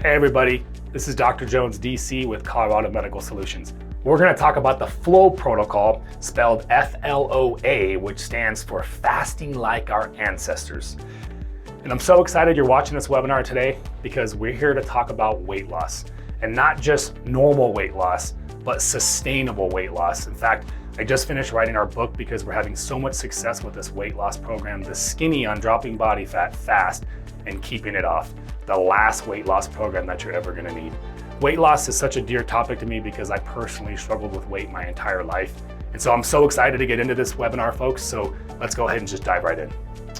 Hey everybody, this is Dr. Jones, DC with Colorado Medical Solutions. We're going to talk about the FLOA Protocol, spelled FLOA, which stands for Fasting Like Our Ancestors. And I'm so excited you're watching this webinar today because we're here to talk about weight loss, and not just normal weight loss, but sustainable weight loss. In fact, I just finished writing our book because we're having so much success with this weight loss program, The Skinny on Dropping Body Fat Fast and Keeping It Off, the last weight loss program that you're ever gonna need. Weight loss is such a dear topic to me because I personally struggled with weight my entire life. And so I'm so excited to get into this webinar, folks. So let's go ahead and just dive right in.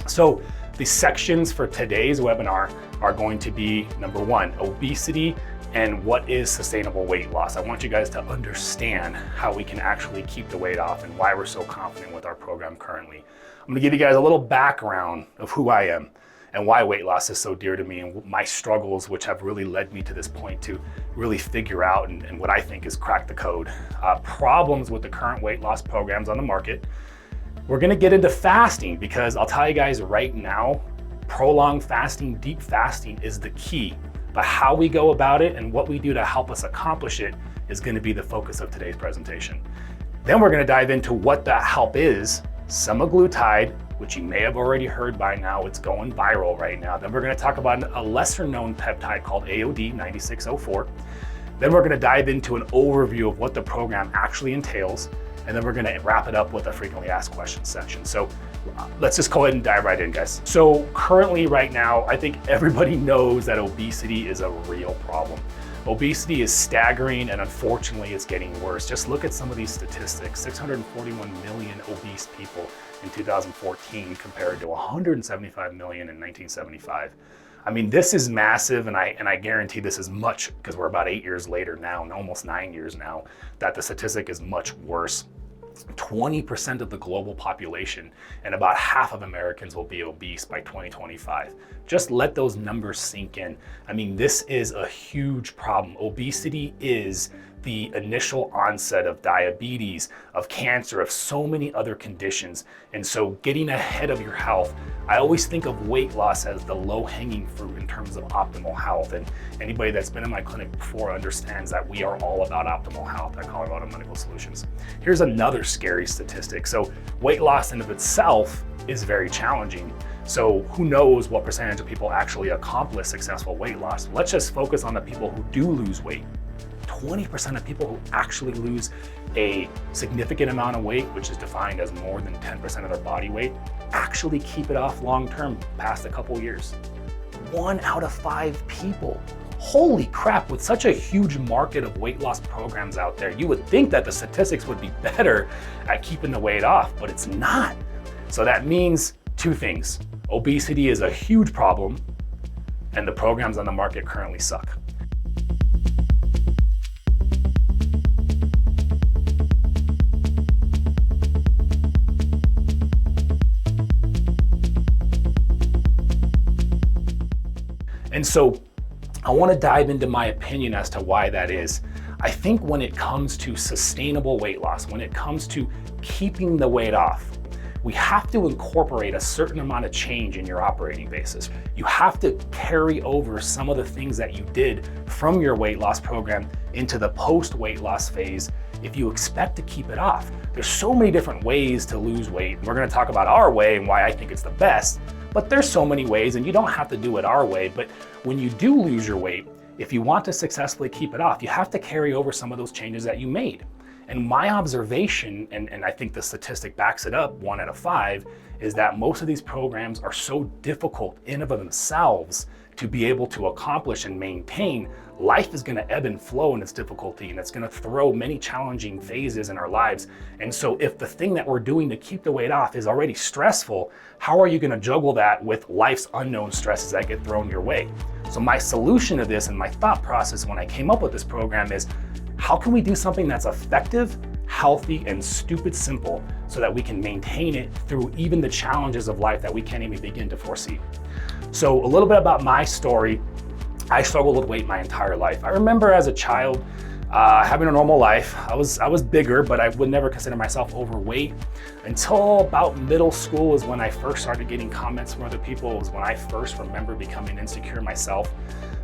So the sections for today's webinar are going to be, number one, obesity and what is sustainable weight loss. I want you guys to understand how we can actually keep the weight off and why we're so confident with our program currently. I'm gonna give you guys a little background of who I am and why weight loss is so dear to me, and my struggles, which have really led me to this point to really figure out and what I think is crack the code. Problems with the current weight loss programs on the market. We're gonna get into fasting because I'll tell you guys right now, prolonged fasting, deep fasting is the key. But how we go about it and what we do to help us accomplish it is gonna be the focus of today's presentation. Then we're gonna dive into what that help is, Semaglutide, which you may have already heard by now, it's going viral right now. Then we're gonna talk about a lesser known peptide called AOD 9604. Then we're gonna dive into an overview of what the program actually entails. And then we're gonna wrap it up with a frequently asked questions section. So let's just go ahead and dive right in, guys. So currently right now, I think everybody knows that obesity is a real problem. Obesity is staggering, and unfortunately it's getting worse. Just look at some of these statistics. 641 million obese people in 2014 compared to 175 million in 1975. I mean, this is massive, and I guarantee this is much, because we're about 8 years later now, and almost 9 years now, that the statistic is much worse. 20% of the global population and about half of Americans will be obese by 2025. Just let those numbers sink in. I mean, this is a huge problem. Obesity is the initial onset of diabetes, of cancer, of so many other conditions. And so getting ahead of your health, I always think of weight loss as the low-hanging fruit in terms of optimal health. And anybody that's been in my clinic before understands that we are all about optimal health at Colorado Medical Solutions. Here's another scary statistic. So weight loss in of itself is very challenging. So who knows what percentage of people actually accomplish successful weight loss? Let's just focus on the people who do lose weight. 20% of people who actually lose a significant amount of weight, which is defined as more than 10% of their body weight, actually keep it off long-term past a couple years. 1 out of 5 people. Holy crap, with such a huge market of weight loss programs out there, you would think that the statistics would be better at keeping the weight off, but it's not. So that means two things. Obesity is a huge problem, and the programs on the market currently suck. And so I want to dive into my opinion as to why that is. I think when it comes to sustainable weight loss, when it comes to keeping the weight off, we have to incorporate a certain amount of change in your operating basis. You have to carry over some of the things that you did from your weight loss program into the post-weight loss phase if you expect to keep it off. There's so many different ways to lose weight. We're going to talk about our way and why I think it's the best. But there's so many ways, and you don't have to do it our way. But when you do lose your weight, if you want to successfully keep it off, you have to carry over some of those changes that you made. And my observation, and I think the statistic backs it up, 1 out of 5, is that most of these programs are so difficult in and of themselves to be able to accomplish and maintain. Life is gonna ebb and flow in its difficulty, and it's gonna throw many challenging phases in our lives. And so if the thing that we're doing to keep the weight off is already stressful, how are you gonna juggle that with life's unknown stresses that get thrown your way? So my solution to this and my thought process when I came up with this program is, how can we do something that's effective, healthy, and stupid simple so that we can maintain it through even the challenges of life that we can't even begin to foresee? So a little bit about my story. I struggled with weight my entire life. I remember as a child having a normal life. I was bigger, but I would never consider myself overweight until about middle school is when I first started getting comments from other people. It was when I first remember becoming insecure myself.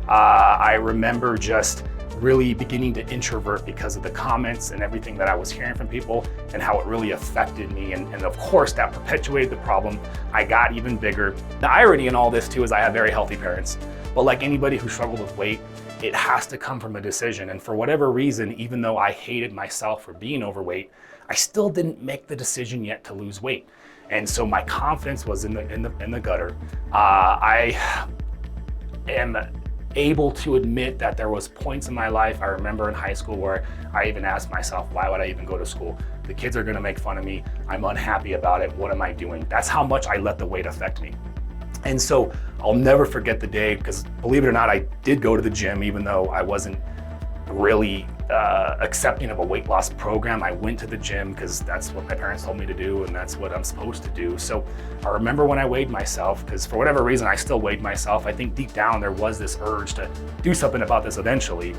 I remember just really beginning to introvert because of the comments and everything that I was hearing from people and how it really affected me. And of course that perpetuated the problem. I got even bigger. The irony in all this too is I have very healthy parents, but like anybody who struggled with weight, it has to come from a decision. And for whatever reason, even though I hated myself for being overweight, I still didn't make the decision yet to lose weight. And so my confidence was in the gutter. I am able to admit that there was points in my life, I remember in high school, where I even asked myself, why would I even go to school? The kids are gonna make fun of me. I'm unhappy about it. What am I doing? That's how much I let the weight affect me. And so I'll never forget the day, because believe it or not, I did go to the gym, even though I wasn't really accepting of a weight loss program. I went to the gym because that's what my parents told me to do, and that's what I'm supposed to do. So I remember when I weighed myself, because for whatever reason I still weighed myself. I think deep down there was this urge to do something about this eventually.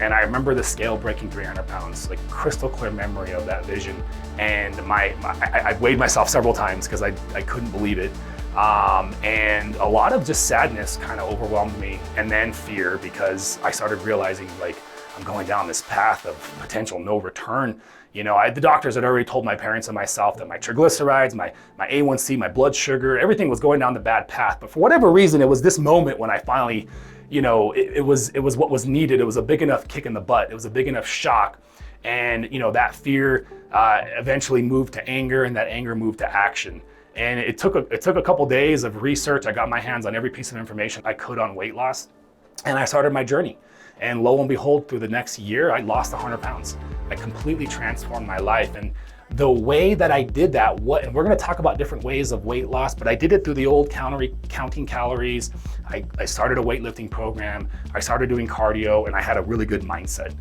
And I remember the scale breaking 300 pounds, like crystal clear memory of that vision. And I weighed myself several times because I couldn't believe it. And a lot of just sadness kind of overwhelmed me, and then fear, because I started realizing, like, I'm going down this path of potential no return. You know, the doctors had already told my parents and myself that my triglycerides, my A1C, my blood sugar, everything was going down the bad path. But for whatever reason, it was this moment when I finally, you know, it was what was needed. It was a big enough kick in the butt. It was a big enough shock. And, you know, that fear eventually moved to anger, and that anger moved to action. And it took a couple days of research. I got my hands on every piece of information I could on weight loss, and I started my journey. And lo and behold, through the next year, I lost 100 pounds. I completely transformed my life. And the way that I did that, and we're gonna talk about different ways of weight loss, but I did it through the old counting calories. I started a weightlifting program. I started doing cardio, and I had a really good mindset.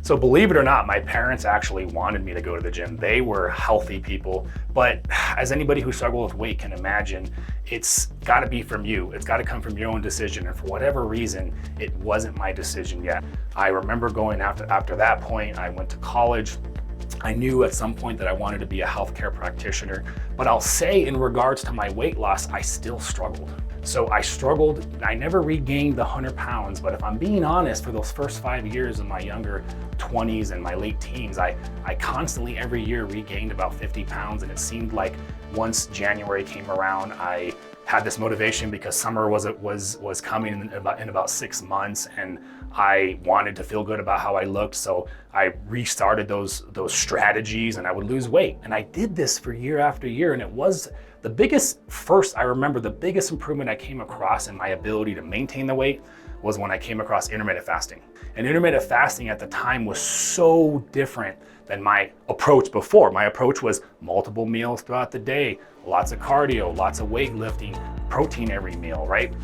So believe it or not, my parents actually wanted me to go to the gym. They were healthy people, but as anybody who struggled with weight can imagine, it's gotta be from you. It's gotta come from your own decision. And for whatever reason, it wasn't my decision yet. I remember going after that point, I went to college. I knew at some point that I wanted to be a healthcare practitioner, but I'll say in regards to my weight loss, I still struggled. So I struggled. I never regained the 100 pounds, but if I'm being honest, for those first 5 years of my younger 20s and my late teens, I constantly every year regained about 50 pounds. And it seemed like once January came around, I had this motivation because summer was coming in about 6 months, and I wanted to feel good about how I looked. So I restarted those strategies, and I would lose weight. And I did this for year after year, and it was the biggest, I remember the biggest improvement I came across in my ability to maintain the weight was when I came across intermittent fasting. And intermittent fasting at the time was so different than my approach before. My approach was multiple meals throughout the day, lots of cardio, lots of weightlifting, protein every meal, right?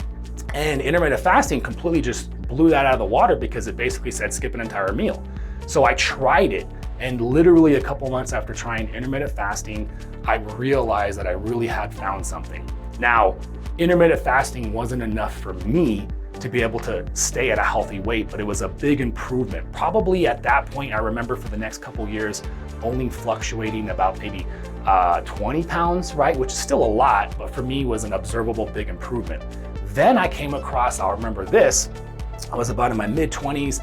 And intermittent fasting completely just blew that out of the water, because it basically said skip an entire meal. So I tried it, and literally a couple months after trying intermittent fasting, I realized that I really had found something. Now, intermittent fasting wasn't enough for me to be able to stay at a healthy weight, but it was a big improvement. Probably at that point, I remember for the next couple years, only fluctuating about maybe 20 pounds, right? Which is still a lot, but for me was an observable big improvement. Then I came across, I'll remember this, I was about in my mid-20s,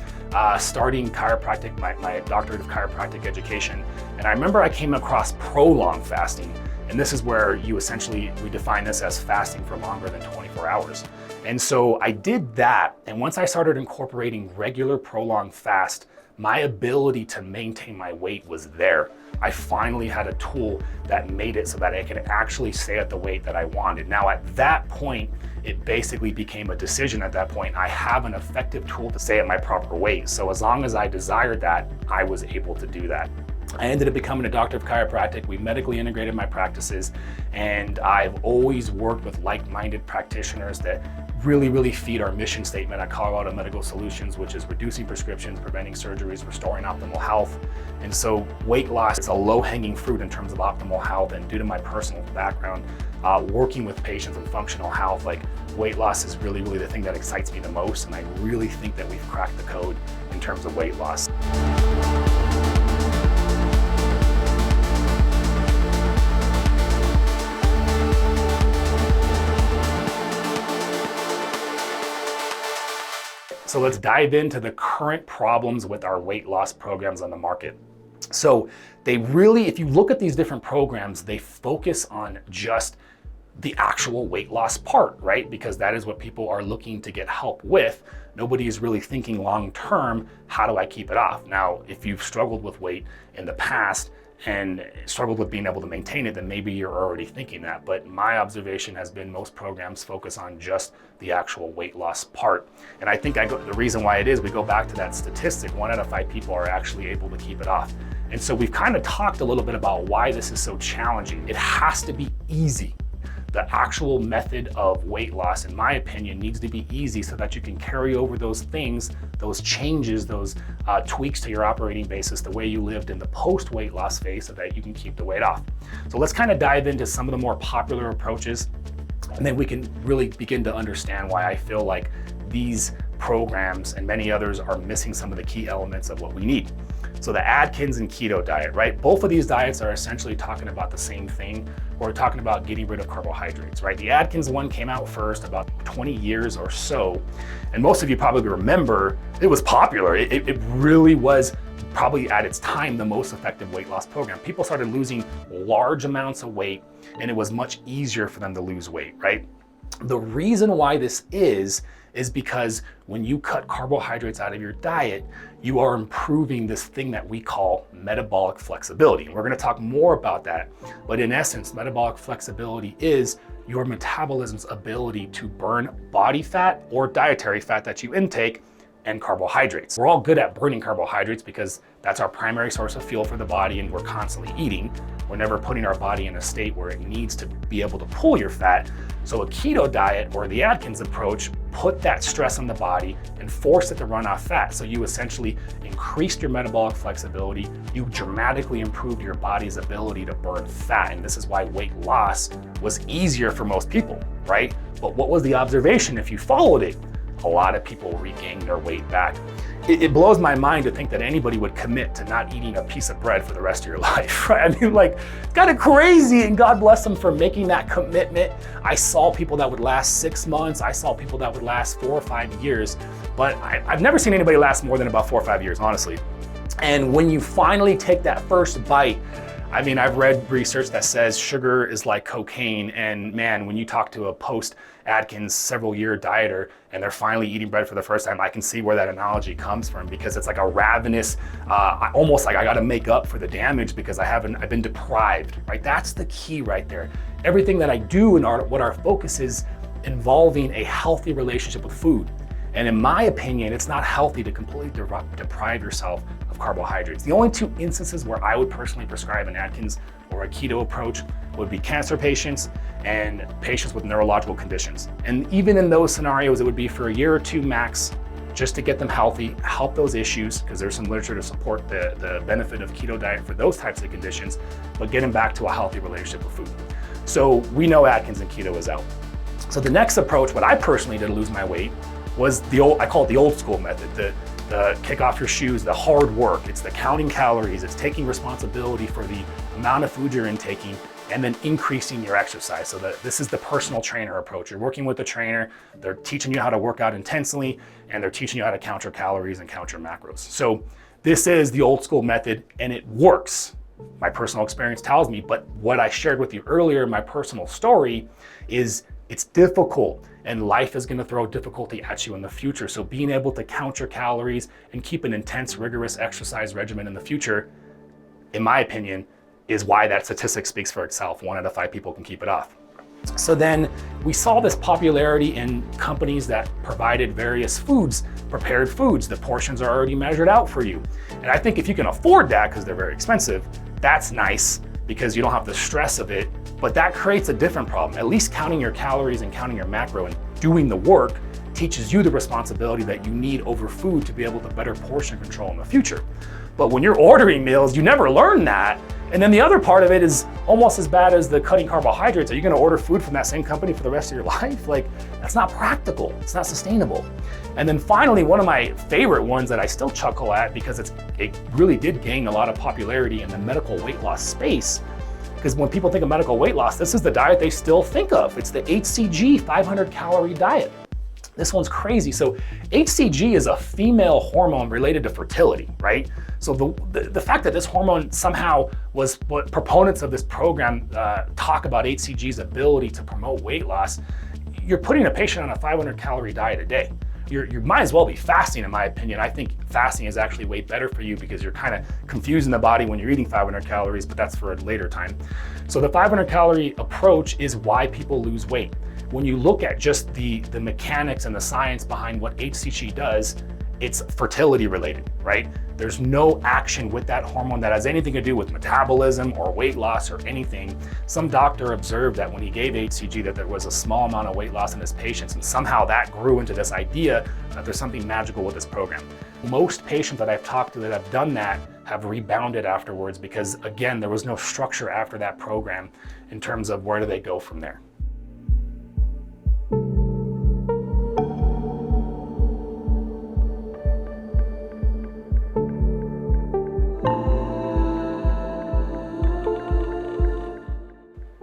starting chiropractic, my doctorate of chiropractic education. And I remember I came across prolonged fasting. And this is where we define this as fasting for longer than 24 hours. And so I did that. And once I started incorporating regular prolonged fast, my ability to maintain my weight was there. I finally had a tool that made it so that I could actually stay at the weight that I wanted. Now at that point, it basically became a decision at that point. I have an effective tool to stay at my proper weight. So as long as I desired that, I was able to do that. I ended up becoming a doctor of chiropractic. We medically integrated my practices, and I've always worked with like-minded practitioners that really feed our mission statement at Colorado Medical Solutions, which is reducing prescriptions, preventing surgeries, restoring optimal health. And so weight loss is a low-hanging fruit in terms of optimal health. And due to my personal background, working with patients with functional health, like weight loss is really the thing that excites me the most. And I really think that we've cracked the code in terms of weight loss. So let's dive into the current problems with our weight loss programs on the market. So they really, if you look at these different programs, they focus on just the actual weight loss part, right? Because that is what people are looking to get help with. Nobody is really thinking long-term, how do I keep it off? Now, if you've struggled with weight in the past and struggled with being able to maintain it, then maybe you're already thinking that. But my observation has been most programs focus on just the actual weight loss part. And I think the reason why it is, we go back to that statistic, 1 out of 5 people are actually able to keep it off. And so we've kind of talked a little bit about why this is so challenging. It has to be easy. The actual method of weight loss, in my opinion, needs to be easy so that you can carry over those things, those changes, those tweaks to your operating basis, the way you lived in the post-weight loss phase, so that you can keep the weight off. So let's kind of dive into some of the more popular approaches, and then we can really begin to understand why I feel like these programs and many others are missing some of the key elements of what we need. So the Atkins and keto diet, right? Both of these diets are essentially talking about the same thing. We're talking about getting rid of carbohydrates, right? The Atkins one came out first about 20 years or so. And most of you probably remember it was popular. It really was probably at its time the most effective weight loss program. People started losing large amounts of weight and it was much easier for them to lose weight, right? The reason why this is because when you cut carbohydrates out of your diet, you are improving this thing that we call metabolic flexibility. And we're gonna talk more about that. But in essence, metabolic flexibility is your metabolism's ability to burn body fat or dietary fat that you intake and carbohydrates. We're all good at burning carbohydrates because that's our primary source of fuel for the body and we're constantly eating. We're never putting our body in a state where it needs to be able to pull your fat. So a keto diet or the Atkins approach put that stress on the body and forced it to run off fat. So you essentially increased your metabolic flexibility. You dramatically improved your body's ability to burn fat. And this is why weight loss was easier for most people, right? But what was the observation if you followed it? A lot of people regained their weight back. It blows my mind to think that anybody would commit to not eating a piece of bread for the rest of your life, right? I mean, like, it's kind of crazy, and God bless them for making that commitment. I saw people that would last 6 months. I saw people that would last 4 or 5 years, but I've never seen anybody last more than about 4 or 5 years, honestly. And when you finally take that first bite, I mean, I've read research that says sugar is like cocaine, and man, when you talk to a post-Atkins several-year dieter and they're finally eating bread for the first time, I can see where that analogy comes from, because it's like a ravenous, almost like I gotta make up for the damage because I've been deprived, right? That's the key right there. Everything that I do and what our focus is involving a healthy relationship with food. And in my opinion, it's not healthy to completely deprive yourself of carbohydrates. The only 2 instances where I would personally prescribe an Atkins or a keto approach would be cancer patients and patients with neurological conditions. And even in those scenarios, it would be for a year or 2 max, just to get them healthy, help those issues, because there's some literature to support the benefit of keto diet for those types of conditions, but get them back to a healthy relationship with food. So we know Atkins and keto is out. So the next approach, what I personally did to lose my weight, was I call it the old school method, the kick off your shoes, the hard work. It's the counting calories, it's taking responsibility for the amount of food you're intaking, and then increasing your exercise. So this is the personal trainer approach. You're working with the trainer, they're teaching you how to work out intensely, and they're teaching you how to count your calories and count your macros. So this is the old school method, and it works. My personal experience tells me, but what I shared with you earlier, my personal story, is it's difficult, and life is gonna throw difficulty at you in the future. So being able to count your calories and keep an intense, rigorous exercise regimen in the future, in my opinion, is why that statistic speaks for itself. 1 out of 5 people can keep it off. So then we saw this popularity in companies that provided various foods, prepared foods. The portions are already measured out for you. And I think if you can afford that, because they're very expensive, that's nice because you don't have the stress of it. But that creates a different problem. At least counting your calories and counting your macro and doing the work teaches you the responsibility that you need over food to be able to better portion control in the future. But when you're ordering meals, you never learn that. And then the other part of it is almost as bad as the cutting carbohydrates. Are you gonna order food from that same company for the rest of your life? Like, that's not practical, it's not sustainable. And then finally, one of my favorite ones that I still chuckle at because it really did gain a lot of popularity in the medical weight loss space. Because when people think of medical weight loss, this is the diet they still think of. It's the HCG 500 calorie diet. This one's crazy. So HCG is a female hormone related to fertility, right? So the fact that this hormone somehow was what proponents of this program talk about HCG's ability to promote weight loss, you're putting a patient on a 500 calorie diet a day. You might as well be fasting, in my opinion. I think fasting is actually way better for you because you're kind of confusing the body when you're eating 500 calories, but that's for a later time. So the 500 calorie approach is why people lose weight. When you look at just the mechanics and the science behind what HCG does, it's fertility related, right? There's no action with that hormone that has anything to do with metabolism or weight loss or anything. Some doctor observed that when he gave HCG that there was a small amount of weight loss in his patients, and somehow that grew into this idea that there's something magical with this program. Most patients that I've talked to that have done that have rebounded afterwards because, again, there was no structure after that program in terms of where do they go from there.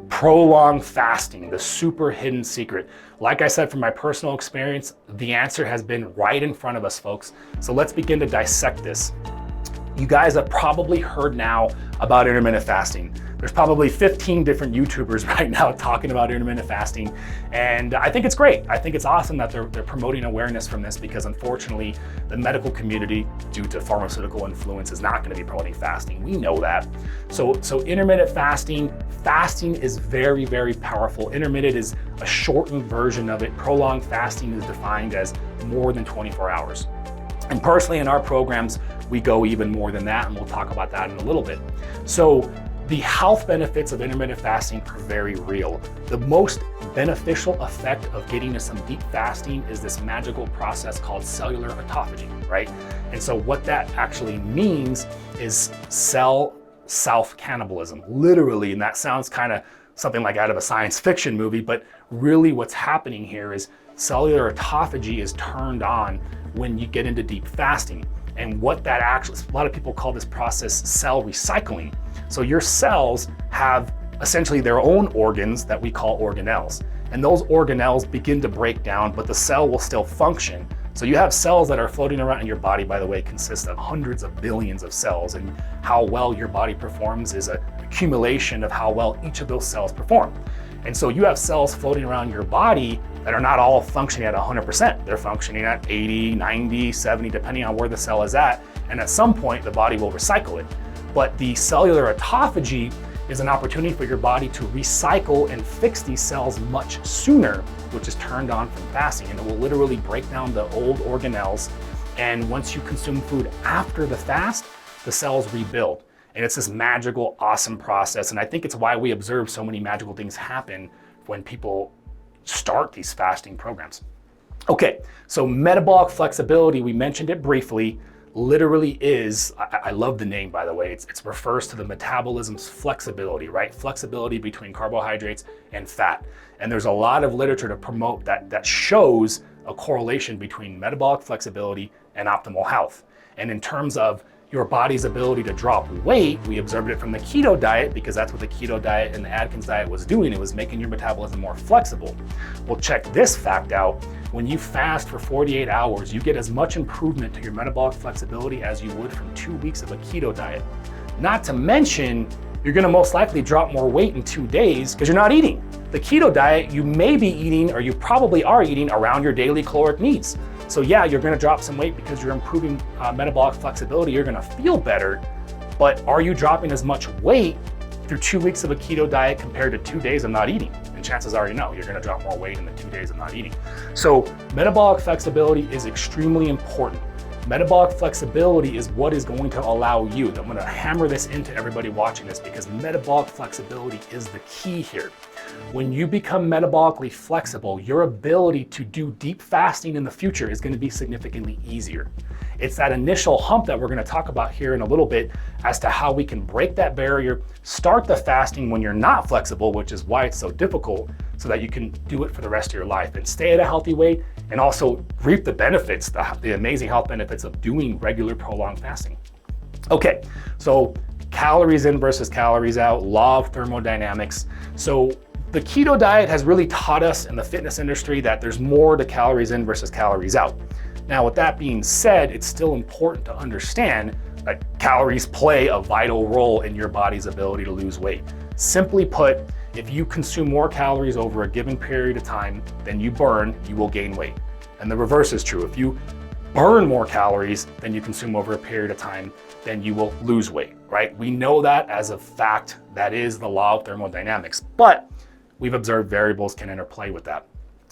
Prolonged fasting, the super hidden secret. Like I said, from my personal experience, the answer has been right in front of us, folks. So let's begin to dissect this. You guys have probably heard now about intermittent fasting. There's probably 15 different YouTubers right now talking about intermittent fasting. And I think it's great. I think it's awesome that they're promoting awareness from this because unfortunately, the medical community, due to pharmaceutical influence, is not going to be promoting fasting. We know that. So intermittent fasting is very, very powerful. Intermittent is a shortened version of it. Prolonged fasting is defined as more than 24 hours. And personally, in our programs, we go even more than that, and we'll talk about that in a little bit. So the health benefits of intermittent fasting are very real. The most beneficial effect of getting to some deep fasting is this magical process called cellular autophagy, right? And so what that actually means is cell self-cannibalism, literally, and that sounds kind of something like out of a science fiction movie, but really what's happening here is cellular autophagy is turned on when you get into deep fasting. And what that actually, a lot of people call this process cell recycling. So your cells have essentially their own organs that we call organelles. And those organelles begin to break down, but the cell will still function. So you have cells that are floating around in your body, by the way, consist of hundreds of billions of cells, and how well your body performs is an accumulation of how well each of those cells perform. And so you have cells floating around your body that are not all functioning at 100%. They're functioning at 80, 90, 70, depending on where the cell is at. And at some point, the body will recycle it. But the cellular autophagy is an opportunity for your body to recycle and fix these cells much sooner, which is turned on from fasting. And it will literally break down the old organelles. And once you consume food after the fast, the cells rebuild. And it's this magical, awesome process. And I think it's why we observe so many magical things happen when people start these fasting programs. Okay, so metabolic flexibility, we mentioned it briefly, literally is, I love the name, by the way, it refers to the metabolism's flexibility, right? Flexibility between carbohydrates and fat. And there's a lot of literature to promote that shows a correlation between metabolic flexibility and optimal health. And in terms of your body's ability to drop weight, we observed it from the keto diet because that's what the keto diet and the Atkins diet was doing. It was making your metabolism more flexible. Well, check this fact out. When you fast for 48 hours, you get as much improvement to your metabolic flexibility as you would from 2 weeks of a keto diet. Not to mention, you're gonna most likely drop more weight in 2 days because you're not eating. The keto diet, you may be eating, or you probably are eating around your daily caloric needs. So yeah, you're gonna drop some weight because you're improving metabolic flexibility, you're gonna feel better, but are you dropping as much weight through 2 weeks of a keto diet compared to 2 days of not eating? And chances are, you're gonna drop more weight in the 2 days of not eating. So metabolic flexibility is extremely important. Metabolic flexibility is what is going to allow you, I'm gonna hammer this into everybody watching this because metabolic flexibility is the key here. When you become metabolically flexible, your ability to do deep fasting in the future is going to be significantly easier. It's that initial hump that we're going to talk about here in a little bit as to how we can break that barrier, start the fasting when you're not flexible, which is why it's so difficult, so that you can do it for the rest of your life and stay at a healthy weight and also reap the benefits, the amazing health benefits of doing regular prolonged fasting. Okay, so calories in versus calories out, law of thermodynamics. So the keto diet has really taught us in the fitness industry that there's more to calories in versus calories out. Now, with that being said, it's still important to understand that calories play a vital role in your body's ability to lose weight. Simply put, if you consume more calories over a given period of time than you burn, you will gain weight. And the reverse is true. If you burn more calories than you consume over a period of time, then you will lose weight, right? We know that as a fact. That is the law of thermodynamics, but we've observed variables can interplay with that.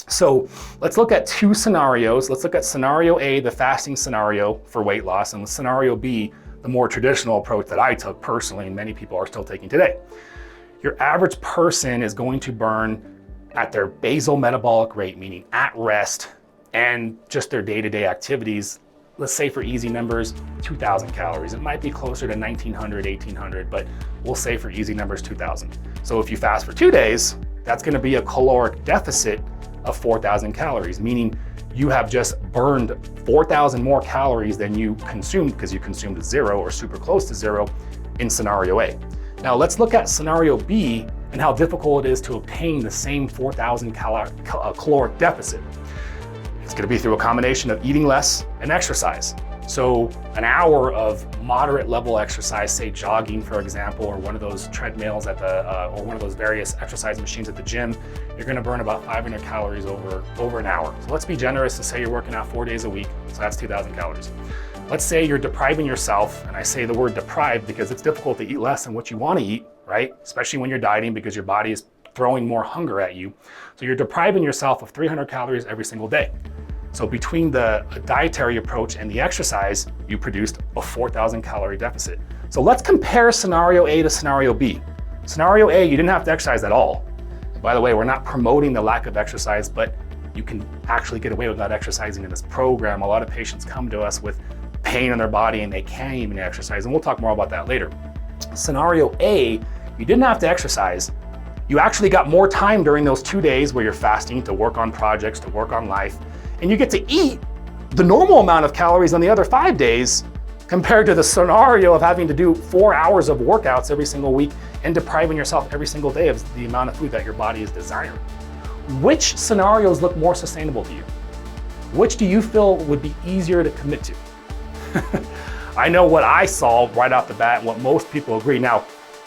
So let's look at two scenarios. Let's look at scenario A, the fasting scenario for weight loss, and scenario B, the more traditional approach that I took personally and many people are still taking today. Your average person is going to burn at their basal metabolic rate, meaning at rest, and just their day-to-day activities. Let's say for easy numbers, 2,000 calories. It might be closer to 1,900, 1,800, but we'll say for easy numbers, 2,000. So if you fast for 2 days, that's gonna be a caloric deficit of 4,000 calories, meaning you have just burned 4,000 more calories than you consumed because you consumed 0 or super close to 0 in scenario A. Now let's look at scenario B and how difficult it is to obtain the same 4,000 caloric deficit. It's gonna be through a combination of eating less and exercise. So an hour of moderate level exercise, say jogging, for example, or one of those treadmills at the, or one of those various exercise machines at the gym, you're gonna burn about 500 calories over an hour. So let's be generous and say you're working out 4 days a week, so that's 2,000 calories. Let's say you're depriving yourself, and I say the word deprived because it's difficult to eat less than what you wanna eat, right? Especially when you're dieting because your body is throwing more hunger at you. So you're depriving yourself of 300 calories every single day. So between the dietary approach and the exercise, you produced a 4,000 calorie deficit. So let's compare scenario A to scenario B. Scenario A, you didn't have to exercise at all. And by the way, we're not promoting the lack of exercise, but you can actually get away with not exercising in this program. A lot of patients come to us with pain in their body and they can't even exercise, and we'll talk more about that later. Scenario A, you didn't have to exercise. You actually got more time during those 2 days where you're fasting to work on projects, to work on life, and you get to eat the normal amount of calories on the other 5 days compared to the scenario of having to do 4 hours of workouts every single week and depriving yourself every single day of the amount of food that your body is desiring. Which scenarios look more sustainable to you? Which do you feel would be easier to commit to? I know what I saw right off the bat and what most people agree. Now,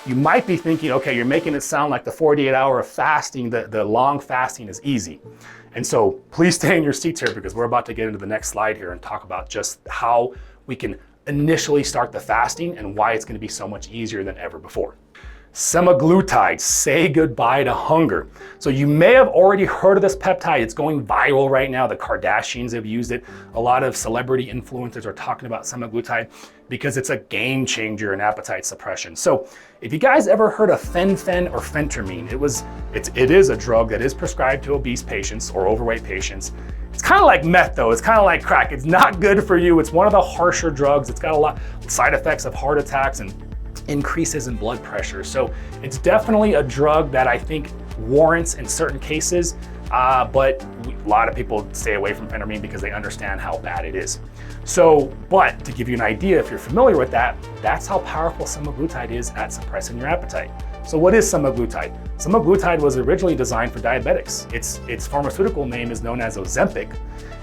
you might be thinking, okay, you're making it sound like the 48-hour of fasting, the long fasting is easy. And so please stay in your seats here because we're about to get into the next slide here and talk about just how we can initially start the fasting and why it's going to be so much easier than ever before. Semaglutide, say goodbye to hunger. So you may have already heard of this peptide. It's going viral right now. The Kardashians have used it. A lot of celebrity influencers are talking about semaglutide because it's a game changer in appetite suppression. So if you guys ever heard of fen-phen or phentermine, it is a drug that is prescribed to obese patients or overweight patients. It's kind of like meth though. It's kind of like crack. It's not good for you. It's one of the harsher drugs. It's got a lot of side effects of heart attacks and increases in blood pressure. So it's definitely a drug that I think warrants in certain cases, but a lot of people stay away from phentermine because they understand how bad it is. So, but to give you an idea, if you're familiar with that, that's how powerful semaglutide is at suppressing your appetite. So what is semaglutide? Semaglutide was originally designed for diabetics. Its pharmaceutical name is known as Ozempic.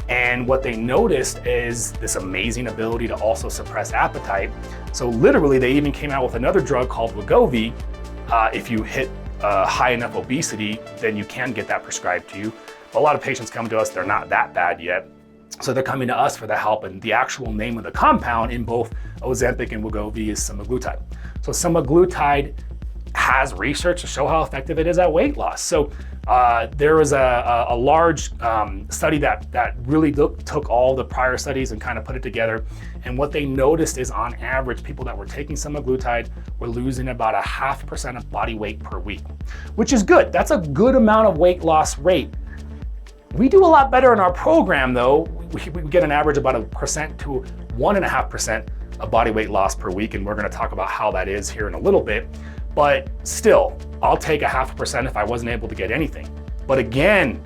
And what they noticed is this amazing ability to also suppress appetite. So literally they even came out with another drug called Wegovy. If you hit high enough obesity, then you can get that prescribed to you. But a lot of patients come to us, they're not that bad yet. So they're coming to us for the help, and the actual name of the compound in both Ozempic and Wegovy is semaglutide. So semaglutide has research to show how effective it is at weight loss. So there was a large study that really took all the prior studies and kind of put it together. And what they noticed is on average, people that were taking semaglutide were losing about 0.5% of body weight per week, which is good. That's a good amount of weight loss rate. We do a lot better in our program though. We get an average about 1% to 1.5% of body weight loss per week. And we're gonna talk about how that is here in a little bit. But still, I'll take 0.5% if I wasn't able to get anything. But again,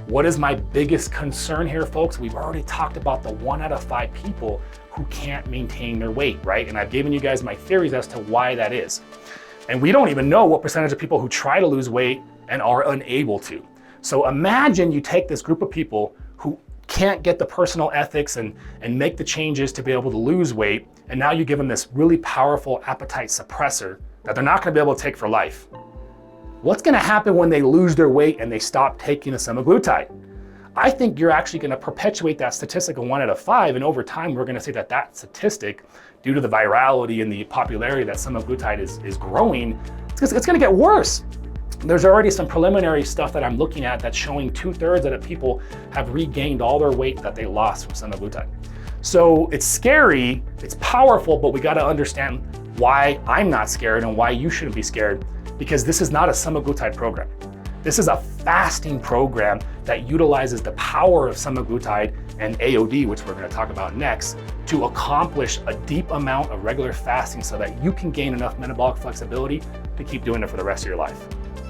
what is my biggest concern here, folks? We've already talked about the 1 out of 5 people who can't maintain their weight, right? And I've given you guys my theories as to why that is. And we don't even know what percentage of people who try to lose weight and are unable to. So imagine you take this group of people who can't get the personal ethics and make the changes to be able to lose weight, and now you give them this really powerful appetite suppressor that they're not gonna be able to take for life. What's gonna happen when they lose their weight and they stop taking the semaglutide? I think you're actually gonna perpetuate that statistic of 1 out of 5, and over time we're gonna say that that statistic, due to the virality and the popularity that semaglutide is growing, it's gonna get worse. There's already some preliminary stuff that I'm looking at that's showing 2/3 of the people have regained all their weight that they lost from semaglutide. So it's scary, it's powerful, but we gotta understand why I'm not scared and why you shouldn't be scared, because this is not a semaglutide program. This is a fasting program that utilizes the power of semaglutide and AOD, which we're gonna talk about next, to accomplish a deep amount of regular fasting so that you can gain enough metabolic flexibility to keep doing it for the rest of your life.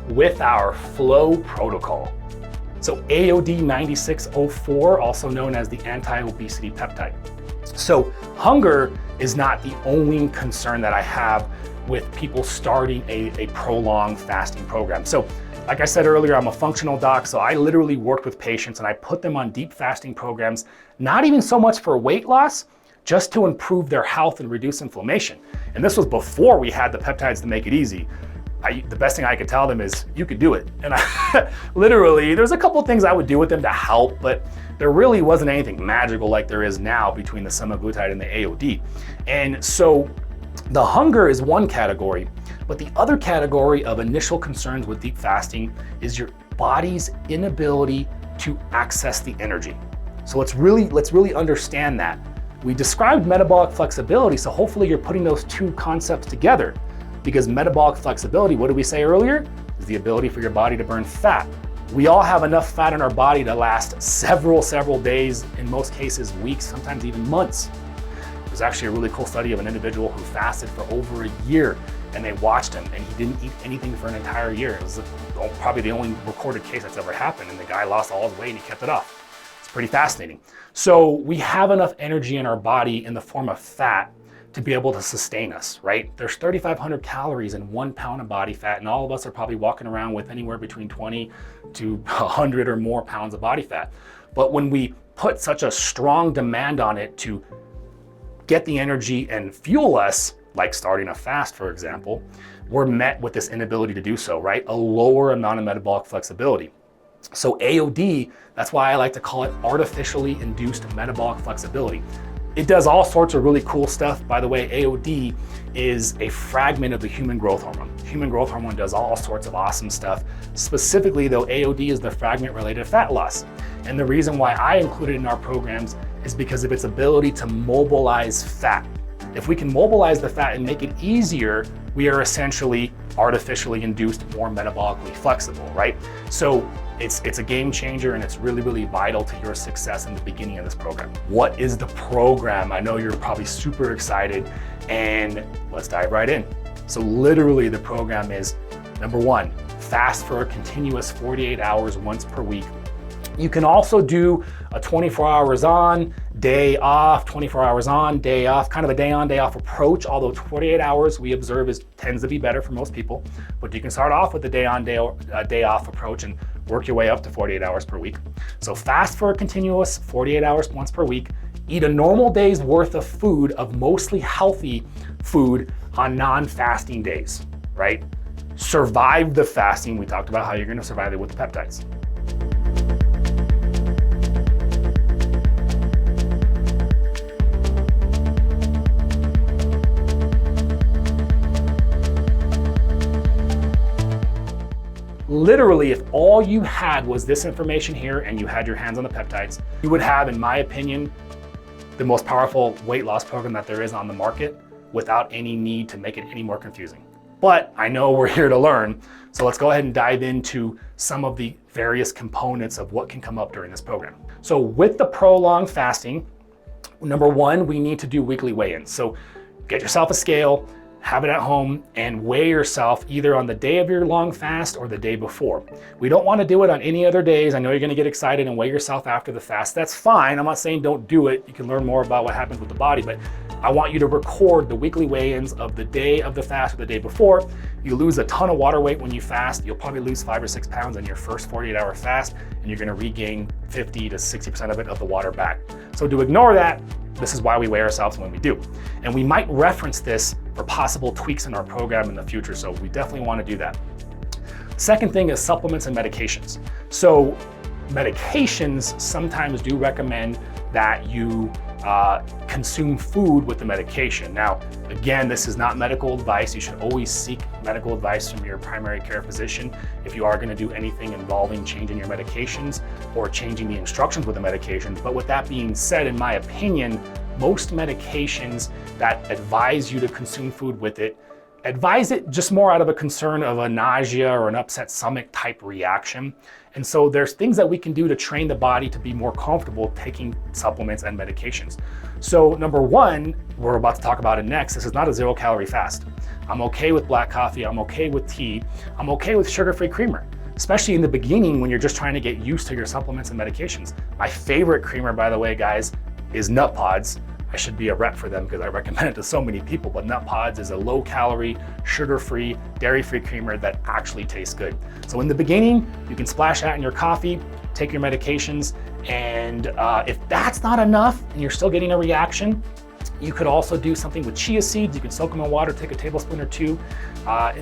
With our FLOA protocol. So AOD 9604, also known as the anti-obesity peptide. So hunger is not the only concern that I have with people starting a prolonged fasting program. So like I said earlier, I'm a functional doc, so I literally worked with patients and I put them on deep fasting programs, not even so much for weight loss, just to improve their health and reduce inflammation. And this was before we had the peptides to make it easy. The best thing I could tell them is, you could do it. And literally, there's a couple of things I would do with them to help, but there really wasn't anything magical like there is now between the semaglutide and the AOD. And so the hunger is one category, but the other category of initial concerns with deep fasting is your body's inability to access the energy. So let's really understand that. We described metabolic flexibility, so hopefully you're putting those two concepts together. Because metabolic flexibility, what did we say earlier? Is the ability for your body to burn fat. We all have enough fat in our body to last several days, in most cases weeks, sometimes even months. There's actually a really cool study of an individual who fasted for over a year, and they watched him and he didn't eat anything for an entire year. It was probably the only recorded case that's ever happened, and the guy lost all his weight and he kept it off. It's pretty fascinating. So we have enough energy in our body in the form of fat to be able to sustain us, right? There's 3,500 calories in 1 pound of body fat, and all of us are probably walking around with anywhere between 20 to 100 or more pounds of body fat. But when we put such a strong demand on it to get the energy and fuel us, like starting a fast, for example, we're met with this inability to do so, right? A lower amount of metabolic flexibility. So AOD, that's why I like to call it artificially induced metabolic flexibility. It does all sorts of really cool stuff. By the way, AOD is a fragment of the human growth hormone. Human growth hormone does all sorts of awesome stuff. Specifically though, AOD is the fragment related to fat loss. And the reason why I include it in our programs is because of its ability to mobilize fat. If we can mobilize the fat and make it easier, we are essentially artificially induced more metabolically flexible, right? So it's a game changer, and it's really vital to your success in the beginning of this program. What is the program? I know you're probably super excited, and let's dive right in. So literally the program is, number 1, fast for a continuous 48 hours once per week. You can also do a 24 hours on, day off, 24 hours on, day off, kind of a day on, day off approach, although 48 hours we observe tends to be better for most people. But you can start off with the day on, day off approach and work your way up to 48 hours per week. So fast for a continuous 48 hours once per week. Eat a normal day's worth of food, of mostly healthy food, on non-fasting days, right? Survive the fasting. We talked about how you're gonna survive it with the peptides. Literally, if all you had was this information here and you had your hands on the peptides, you would have, in my opinion, the most powerful weight loss program that there is on the market without any need to make it any more confusing. But I know we're here to learn, so let's go ahead and dive into some of the various components of what can come up during this program. So with the prolonged fasting, number 1, we need to do weekly weigh-ins. So get yourself a scale, have it at home, and weigh yourself either on the day of your long fast or the day before. We don't want to do it on any other days. I know you're going to get excited and weigh yourself after the fast. That's fine. I'm not saying don't do it. You can learn more about what happens with the body, but I want you to record the weekly weigh-ins of the day of the fast or the day before. You lose a ton of water weight when you fast. You'll probably lose 5 or 6 pounds in your first 48-hour fast, and you're gonna regain 50 to 60% of it of the water back. So to ignore that, this is why we weigh ourselves when we do. And we might reference this for possible tweaks in our program in the future, so we definitely wanna do that. Second thing is supplements and medications. So medications sometimes do recommend that you consume food with the medication. Now, again, this is not medical advice. You should always seek medical advice from your primary care physician if you are going to do anything involving changing your medications or changing the instructions with the medications. But with that being said, in my opinion, most medications that advise you to consume food with it advise it just more out of a concern of a nausea or an upset stomach type reaction. And so there's things that we can do to train the body to be more comfortable taking supplements and medications. So number one, we're about to talk about it next, this is not a 0-calorie fast. I'm okay with black coffee, I'm okay with tea, I'm okay with sugar-free creamer, especially in the beginning when you're just trying to get used to your supplements and medications. My favorite creamer, by the way, guys, is Nut Pods. I should be a rep for them because I recommend it to so many people, but Nut Pods is a low-calorie, sugar-free, dairy-free creamer that actually tastes good. So in the beginning, you can splash that in your coffee, take your medications, and if that's not enough and you're still getting a reaction, you could also do something with chia seeds. You can soak them in water, take a tablespoon or two,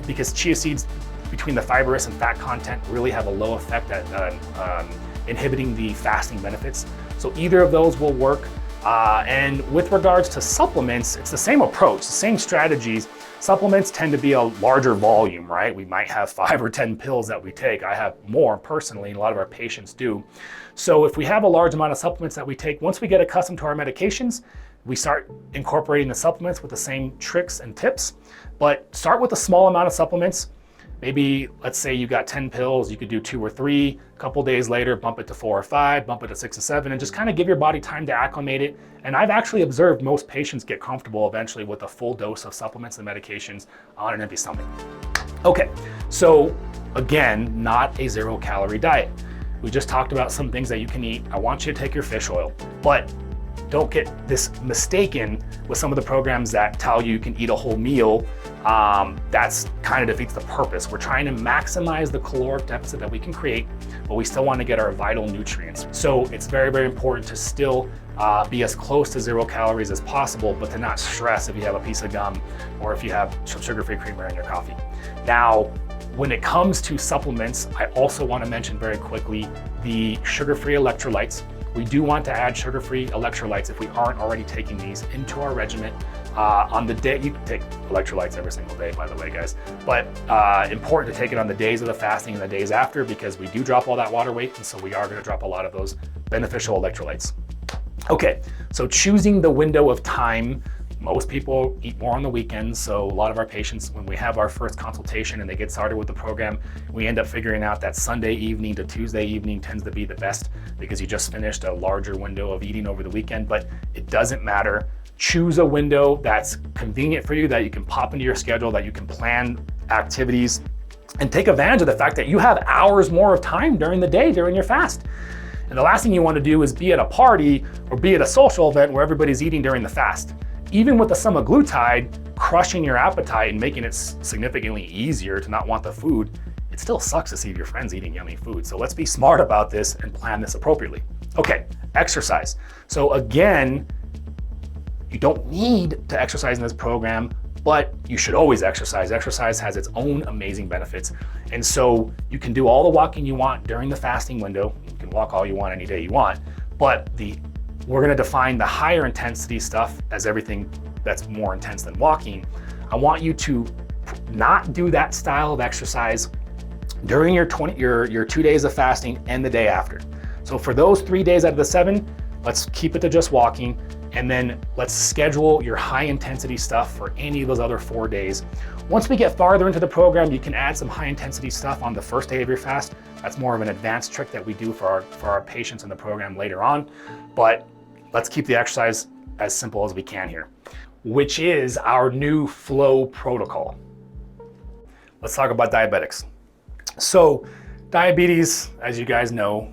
because chia seeds, between the fibrous and fat content, really have a low effect at inhibiting the fasting benefits. So either of those will work. And with regards to supplements, it's the same approach, the same strategies. Supplements tend to be a larger volume, right? We might have 5 or 10 pills that we take. I have more personally, and a lot of our patients do. So if we have a large amount of supplements that we take, once we get accustomed to our medications, we start incorporating the supplements with the same tricks and tips. But start with a small amount of supplements. Maybe, let's say you got 10 pills, you could do 2 or 3, a couple days later, bump it to 4 or 5, bump it to 6 or 7, and just kind of give your body time to acclimate it. And I've actually observed most patients get comfortable eventually with a full dose of supplements and medications on an empty stomach. Okay, so again, not a 0-calorie diet. We just talked about some things that you can eat. I want you to take your fish oil, but don't get this mistaken with some of the programs that tell you can eat a whole meal. That's kind of defeats the purpose. We're trying to maximize the caloric deficit that we can create, but we still want to get our vital nutrients. So it's very, very important to still be as close to 0 calories as possible, but to not stress if you have a piece of gum or if you have some sugar-free creamer in your coffee. Now, when it comes to supplements, I also want to mention very quickly the sugar-free electrolytes. We do want to add sugar-free electrolytes if we aren't already taking these into our regimen. On the day, you can take electrolytes every single day, by the way, guys, but important to take it on the days of the fasting and the days after, because we do drop all that water weight, and so we are going to drop a lot of those beneficial electrolytes. Okay, so choosing the window of time. Most people eat more on the weekends, so a lot of our patients, when we have our first consultation and they get started with the program, we end up figuring out that Sunday evening to Tuesday evening tends to be the best because you just finished a larger window of eating over the weekend, but it doesn't matter. Choose a window that's convenient for you, that you can pop into your schedule, that you can plan activities, and take advantage of the fact that you have hours more of time during the day during your fast. And the last thing you want to do is be at a party or be at a social event where everybody's eating during the fast. Even with the semaglutide crushing your appetite and making it significantly easier to not want the food, it still sucks to see your friends eating yummy food. So let's be smart about this and plan this appropriately. Okay, exercise. So again, you don't need to exercise in this program, but you should always exercise. Exercise has its own amazing benefits. And so you can do all the walking you want during the fasting window. You can walk all you want any day you want, but we're gonna define the higher intensity stuff as everything that's more intense than walking. I want you to not do that style of exercise during your 2 days of fasting and the day after. So for those 3 days out of the 7, let's keep it to just walking, and then let's schedule your high intensity stuff for any of those other 4 days. Once we get farther into the program, you can add some high intensity stuff on the first day of your fast. That's more of an advanced trick that we do for our patients in the program later on. But let's keep the exercise as simple as we can here, which is our new FLOA protocol. Let's talk about diabetics. So diabetes, as you guys know,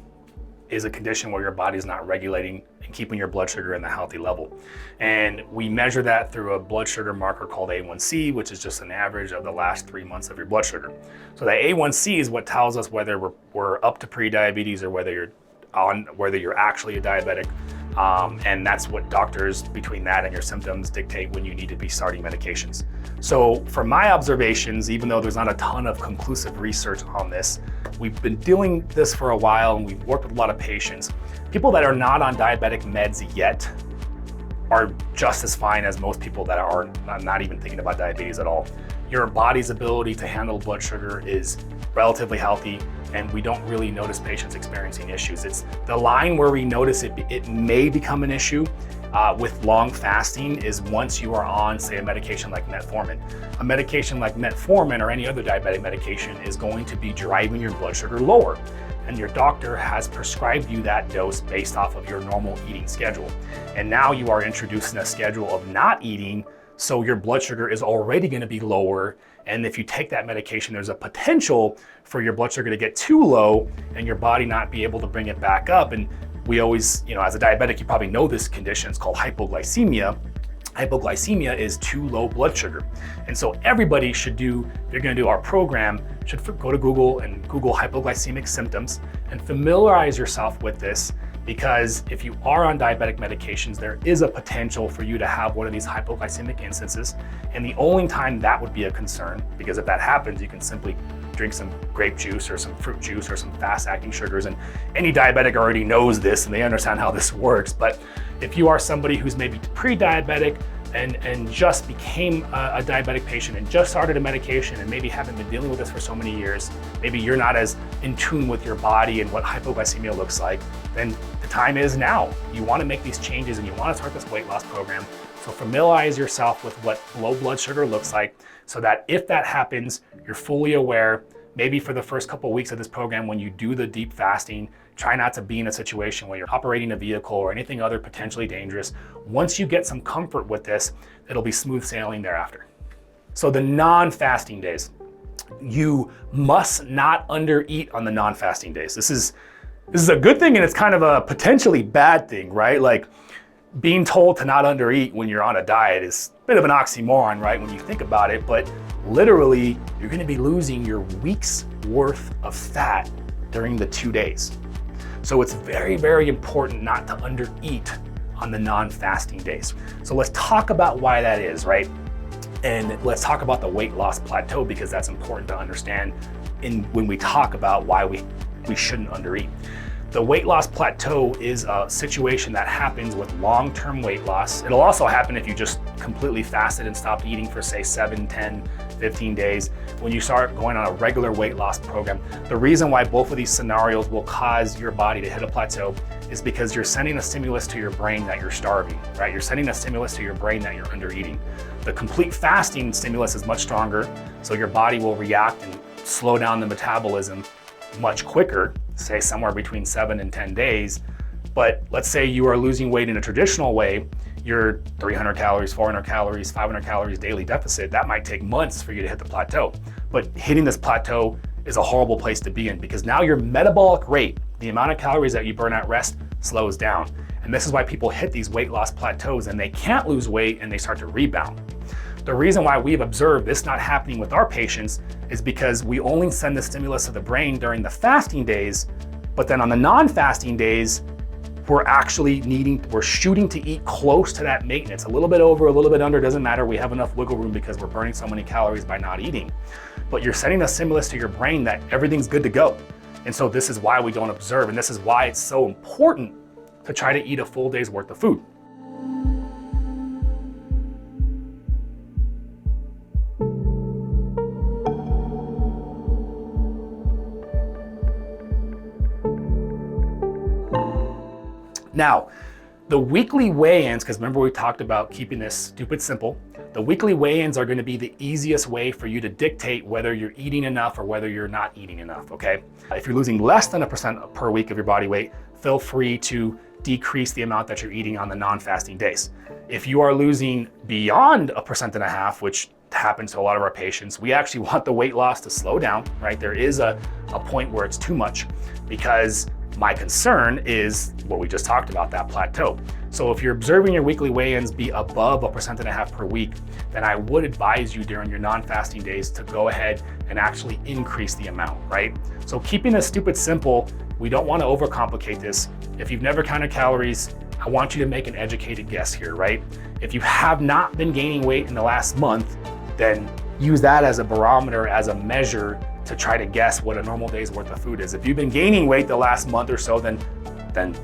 is a condition where your body's not regulating and keeping your blood sugar in the healthy level. And we measure that through a blood sugar marker called A1C, which is just an average of the last 3 months of your blood sugar. So that A1C is what tells us whether we're up to pre-diabetes or whether you're actually a diabetic. And that's what doctors, between that and your symptoms, dictate when you need to be starting medications. So from my observations, even though there's not a ton of conclusive research on this, we've been doing this for a while and we've worked with a lot of patients. People that are not on diabetic meds yet are just as fine as most people that are not even thinking about diabetes at all. Your body's ability to handle blood sugar is relatively healthy, and we don't really notice patients experiencing issues. It's the line where we notice it may become an issue with long fasting is once you are on, say, a medication like metformin. A medication like metformin or any other diabetic medication is going to be driving your blood sugar lower, and your doctor has prescribed you that dose based off of your normal eating schedule. And now you are introducing a schedule of not eating, so your blood sugar is already going to be lower. And if you take that medication, there's a potential for your blood sugar to get too low and your body not be able to bring it back up. And we always, as a diabetic, you probably know this condition. It's called hypoglycemia. Hypoglycemia is too low blood sugar. And so everybody should do, if you're going to do our program, should go to Google and Google hypoglycemic symptoms and familiarize yourself with this. Because if you are on diabetic medications, there is a potential for you to have one of these hypoglycemic instances. And the only time that would be a concern, because if that happens, you can simply drink some grape juice or some fruit juice or some fast-acting sugars. And any diabetic already knows this and they understand how this works. But if you are somebody who's maybe pre-diabetic and just became a diabetic patient and just started a medication and maybe haven't been dealing with this for so many years, maybe you're not as in tune with your body and what hypoglycemia looks like, then the time is now. You want to make these changes and you want to start this weight loss program. So familiarize yourself with what low blood sugar looks like so that if that happens, you're fully aware. Maybe for the first couple of weeks of this program, when you do the deep fasting, try not to be in a situation where you're operating a vehicle or anything other potentially dangerous. Once you get some comfort with this, it'll be smooth sailing thereafter. So the non-fasting days, you must not undereat on the non-fasting days. This is a good thing and it's kind of a potentially bad thing, right? Like being told to not undereat when you're on a diet is a bit of an oxymoron, right? When you think about it, but literally you're gonna be losing your week's worth of fat during the 2 days. So it's very, very important not to undereat on the non-fasting days. So let's talk about why that is, right? And let's talk about the weight loss plateau because that's important to understand when we talk about why we shouldn't undereat. The weight loss plateau is a situation that happens with long-term weight loss. It'll also happen if you just completely fasted and stopped eating for say 7, 10, 15 days. When you start going on a regular weight loss program, the reason why both of these scenarios will cause your body to hit a plateau is because you're sending a stimulus to your brain that you're starving, right? You're sending a stimulus to your brain that you're under eating. The complete fasting stimulus is much stronger, so your body will react and slow down the metabolism much quicker, say somewhere between 7 and 10 days. But let's say you are losing weight in a traditional way, you're 300 calories, 400 calories, 500 calories daily deficit, that might take months for you to hit the plateau. But hitting this plateau is a horrible place to be in because now your metabolic rate, the amount of calories that you burn at rest, slows down. And this is why people hit these weight loss plateaus and they can't lose weight and they start to rebound. The reason why we've observed this not happening with our patients is because we only send the stimulus to the brain during the fasting days, but then on the non-fasting days, we're shooting to eat close to that maintenance. A little bit over, a little bit under, doesn't matter. We have enough wiggle room because we're burning so many calories by not eating. But you're sending a stimulus to your brain that everything's good to go. And so this is why we don't observe, and this is why it's so important to try to eat a full day's worth of food. Now, the weekly weigh-ins, because remember we talked about keeping this stupid simple, the weekly weigh-ins are going to be the easiest way for you to dictate whether you're eating enough or whether you're not eating enough, okay? If you're losing less than 1% per week of your body weight, feel free to decrease the amount that you're eating on the non-fasting days. If you are losing beyond 1.5%, which happens to a lot of our patients, we actually want the weight loss to slow down, right? There is a point where it's too much because My concern is what we just talked about, that plateau. So if you're observing your weekly weigh-ins be above 1.5% per week, then I would advise you during your non-fasting days to go ahead and actually increase the amount, right? So keeping this stupid simple, we don't want to overcomplicate this. If you've never counted calories, I want you to make an educated guess here, right? If you have not been gaining weight in the last month, then use that as a barometer, as a measure to try to guess what a normal day's worth of food is. If you've been gaining weight the last month or so, then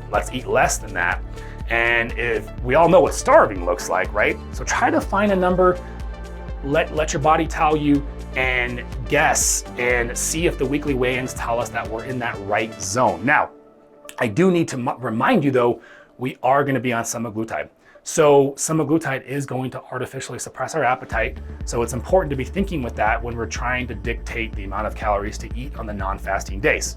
let's eat less than that. And if we all know what starving looks like, right? So try to find a number, let your body tell you, and guess and see if the weekly weigh-ins tell us that we're in that right zone. Now, I do need to remind you though, we are going to be on semaglutide. So semaglutide is going to artificially suppress our appetite. So it's important to be thinking with that when we're trying to dictate the amount of calories to eat on the non-fasting days.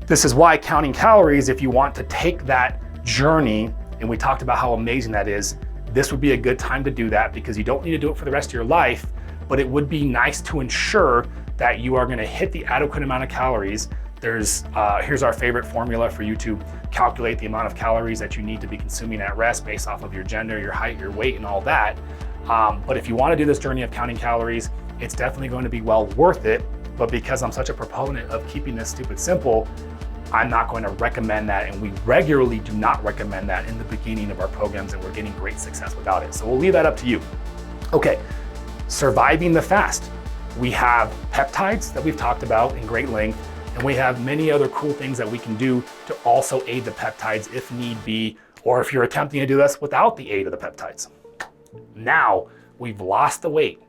This is why counting calories, if you want to take that journey, and we talked about how amazing that is, this would be a good time to do that because you don't need to do it for the rest of your life, but it would be nice to ensure that you are going to hit the adequate amount of calories. Here's our favorite formula for you to calculate the amount of calories that you need to be consuming at rest based off of your gender, your height, your weight, and all that. But if you want to do this journey of counting calories, it's definitely going to be well worth it. But because I'm such a proponent of keeping this stupid simple, I'm not going to recommend that, and we regularly do not recommend that in the beginning of our programs, and we're getting great success without it. So we'll leave that up to you. Okay, surviving the fast. We have peptides that we've talked about in great length, and we have many other cool things that we can do to also aid the peptides if need be, or if you're attempting to do this without the aid of the peptides. Now, we've lost the weight.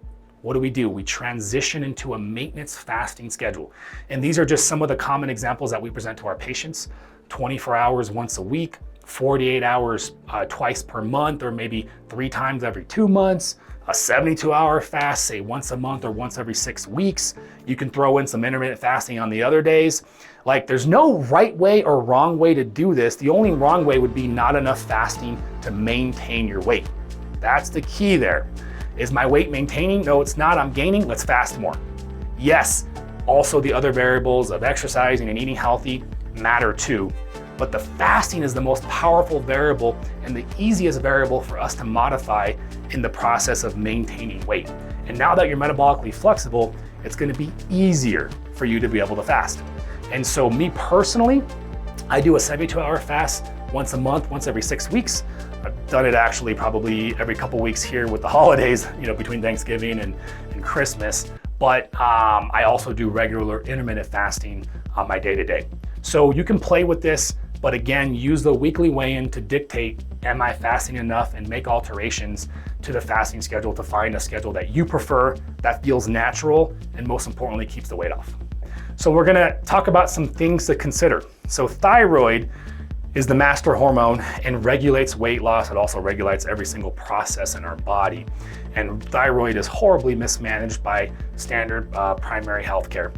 What do? We transition into a maintenance fasting schedule. And these are just some of the common examples that we present to our patients. 24 hours once a week, 48 hours twice per month, or maybe 3 times every 2 months, a 72-hour fast, say once a month or once every 6 weeks. You can throw in some intermittent fasting on the other days. Like, there's no right way or wrong way to do this. The only wrong way would be not enough fasting to maintain your weight. That's the key there. Is my weight maintaining? No, it's not. I'm gaining. Let's fast more. Yes, also the other variables of exercising and eating healthy matter too. But the fasting is the most powerful variable and the easiest variable for us to modify in the process of maintaining weight. And now that you're metabolically flexible, it's going to be easier for you to be able to fast. And so me personally, I do a 72-hour fast once a month, once every 6 weeks. I've done it actually probably every couple weeks here with the holidays, between Thanksgiving and Christmas. But I also do regular intermittent fasting on my day-to-day. So you can play with this, but again, use the weekly weigh-in to dictate, am I fasting enough, and make alterations to the fasting schedule to find a schedule that you prefer, that feels natural, and most importantly, keeps the weight off. So we're gonna talk about some things to consider. So thyroid is the master hormone and regulates weight loss. It also regulates every single process in our body. And thyroid is horribly mismanaged by standard primary healthcare.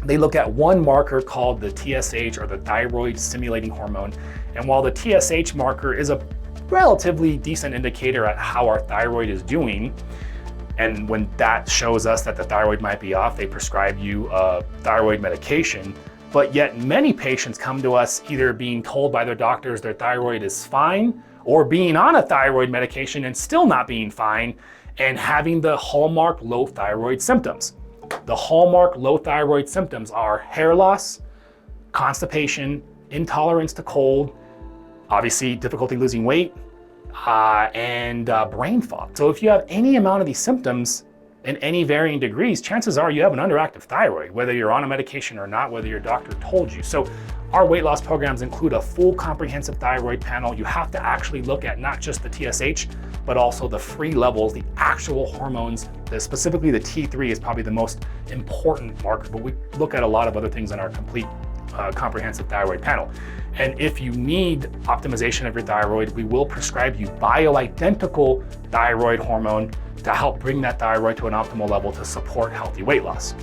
They look at one marker called the TSH, or the thyroid stimulating hormone. And while the TSH marker is a relatively decent indicator at how our thyroid is doing, and when that shows us that the thyroid might be off, they prescribe you a thyroid medication. But yet many patients come to us either being told by their doctors their thyroid is fine, or being on a thyroid medication and still not being fine, and having the hallmark low thyroid symptoms. The hallmark low thyroid symptoms are hair loss, constipation, intolerance to cold, obviously difficulty losing weight, and brain fog. So if you have any amount of these symptoms in any varying degrees, chances are you have an underactive thyroid, whether you're on a medication or not, whether your doctor told you. So our weight loss programs include a full comprehensive thyroid panel. You have to actually look at not just the TSH, but also the free levels, the actual hormones. Specifically the T3 is probably the most important marker, but we look at a lot of other things in our complete comprehensive thyroid panel. And if you need optimization of your thyroid, we will prescribe you bioidentical thyroid hormone to help bring that thyroid to an optimal level to support healthy weight loss.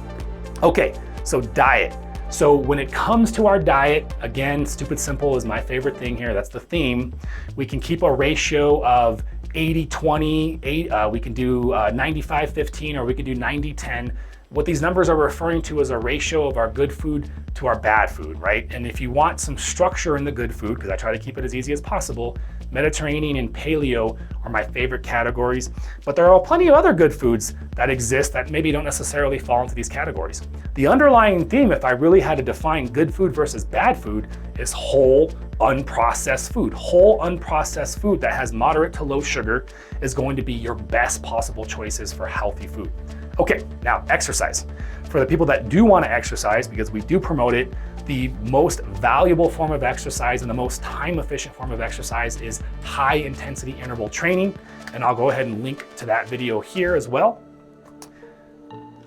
Okay, so diet. So when it comes to our diet, again, stupid simple is my favorite thing here. That's the theme. We can keep a ratio of 80-20, we can do 95-15, or we can do 90-10. What these numbers are referring to is a ratio of our good food to our bad food, right? And if you want some structure in the good food, because I try to keep it as easy as possible, Mediterranean and paleo are my favorite categories, but there are plenty of other good foods that exist that maybe don't necessarily fall into these categories. The underlying theme, if I really had to define good food versus bad food, is whole, unprocessed food. Whole, unprocessed food that has moderate to low sugar is going to be your best possible choices for healthy food. Okay, now exercise. For the people that do want to exercise, because we do promote it, the most valuable form of exercise and the most time-efficient form of exercise is high-intensity interval training, and I'll go ahead and link to that video here as well.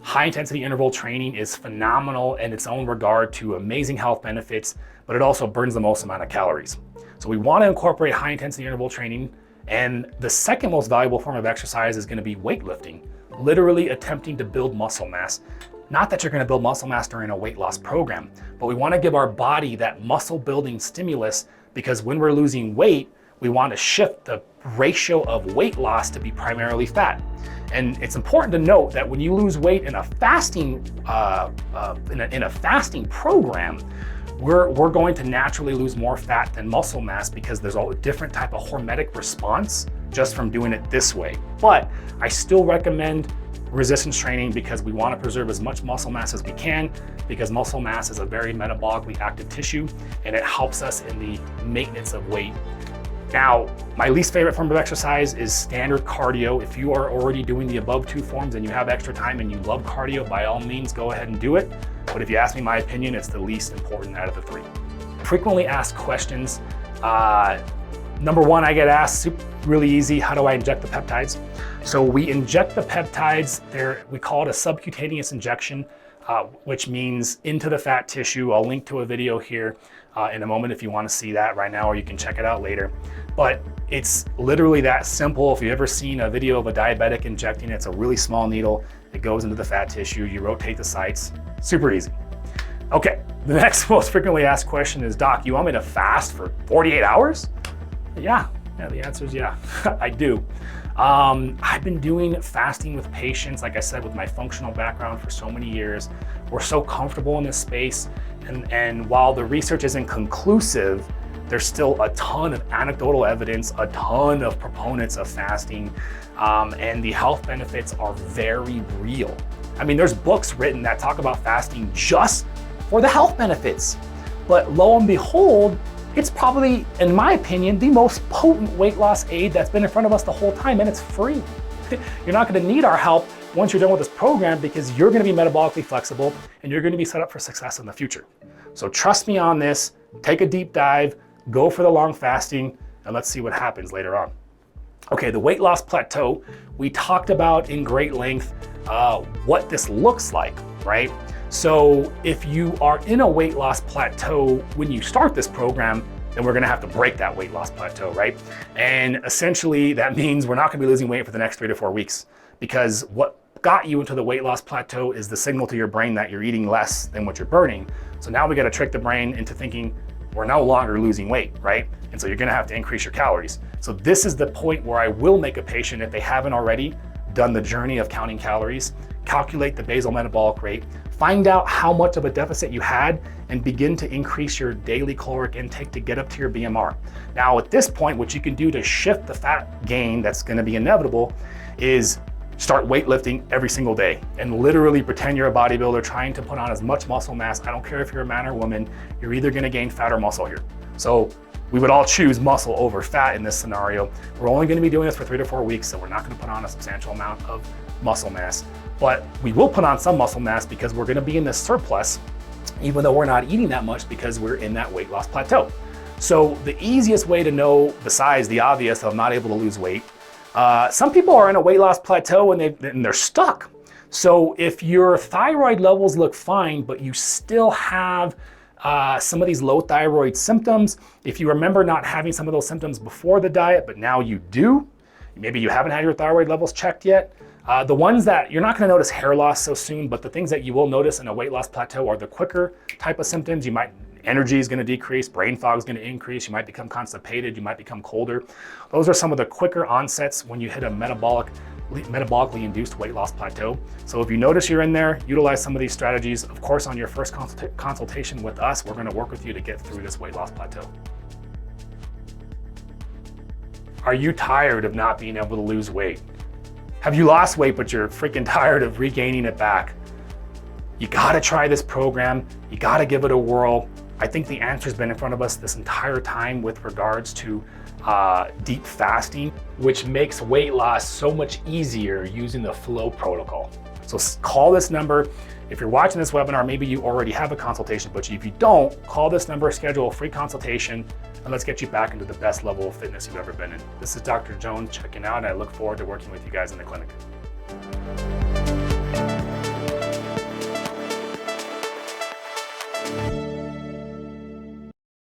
High-intensity interval training is phenomenal in its own regard to amazing health benefits, but it also burns the most amount of calories. So we want to incorporate high-intensity interval training, and the second most valuable form of exercise is going to be weightlifting, literally attempting to build muscle mass. Not that you're going to build muscle mass during a weight loss program, but we want to give our body that muscle building stimulus, because when we're losing weight, we want to shift the ratio of weight loss to be primarily fat. And it's important to note that when you lose weight in a fasting in a fasting program, we're going to naturally lose more fat than muscle mass, because there's a different type of hormetic response just from doing it this way. But I still recommend resistance training, because we want to preserve as much muscle mass as we can, because muscle mass is a very metabolically active tissue and it helps us in the maintenance of weight. Now, my least favorite form of exercise is standard cardio. If you are already doing the above two forms and you have extra time and you love cardio, by all means, go ahead and do it. But if you ask me my opinion, it's the least important out of the three. Frequently asked questions. Number one, I get asked, really easy, how do I inject the peptides? So we inject the peptides, we call it a subcutaneous injection, which means into the fat tissue. I'll link to a video here in a moment if you want to see that right now, or you can check it out later. But it's literally that simple. If you've ever seen a video of a diabetic injecting, it's a really small needle. It goes into the fat tissue, you rotate the sites, super easy. Okay, the next most frequently asked question is, Doc, you want me to fast for 48 hours? Yeah, the answer is yeah, I do. I've been doing fasting with patients, like I said, with my functional background for so many years. We're so comfortable in this space, and while the research isn't conclusive, there's still a ton of anecdotal evidence, a ton of proponents of fasting, and the health benefits are very real. I mean, there's books written that talk about fasting just for the health benefits, but lo and behold, it's probably, in my opinion, the most potent weight loss aid that's been in front of us the whole time, and it's free. You're not going to need our help once you're done with this program, because you're going to be metabolically flexible and you're going to be set up for success in the future. So trust me on this, take a deep dive, go for the long fasting, and let's see what happens later on. Okay, the weight loss plateau, we talked about in great length what this looks like, right? So if you are in a weight loss plateau when you start this program, then we're gonna have to break that weight loss plateau, right? And essentially that means we're not gonna be losing weight for the next 3 to 4 weeks, because what got you into the weight loss plateau is the signal to your brain that you're eating less than what you're burning. So now we gotta trick the brain into thinking we're no longer losing weight, right? And so you're gonna have to increase your calories. So this is the point where I will make a patient, if they haven't already done the journey of counting calories, calculate the basal metabolic rate, find out how much of a deficit you had, and begin to increase your daily caloric intake to get up to your BMR. Now at this point, what you can do to shift the fat gain that's gonna be inevitable is start weightlifting every single day and literally pretend you're a bodybuilder trying to put on as much muscle mass. I don't care if you're a man or woman, you're either gonna gain fat or muscle here. So we would all choose muscle over fat in this scenario. We're only gonna be doing this for 3 to 4 weeks, so we're not gonna put on a substantial amount of muscle mass. But we will put on some muscle mass because we're gonna be in this surplus, even though we're not eating that much, because we're in that weight loss plateau. So the easiest way to know, besides the obvious of not able to lose weight, some people are in a weight loss plateau and they're stuck. So if your thyroid levels look fine, but you still have some of these low thyroid symptoms, if you remember not having some of those symptoms before the diet, but now you do, maybe you haven't had your thyroid levels checked yet, the ones that you're not going to notice hair loss so soon, but the things that you will notice in a weight loss plateau are the quicker type of symptoms. Energy is going to decrease, brain fog is going to increase, you might become constipated, you might become colder. Those are some of the quicker onsets when you hit a metabolic metabolically induced weight loss plateau. So if you notice you're in there, utilize some of these strategies. Of course, on your first consultation with us, we're gonna work with you to get through this weight loss plateau. Are you tired of not being able to lose weight? Have you lost weight, but you're freaking tired of regaining it back? You gotta try this program. You gotta give it a whirl. I think the answer's been in front of us this entire time with regards to deep fasting, which makes weight loss so much easier using the FLOA protocol. So call this number. If you're watching this webinar, maybe you already have a consultation, but if you don't, call this number, schedule a free consultation, and let's get you back into the best level of fitness you've ever been in. This is Dr. Jones checking out, and I look forward to working with you guys in the clinic.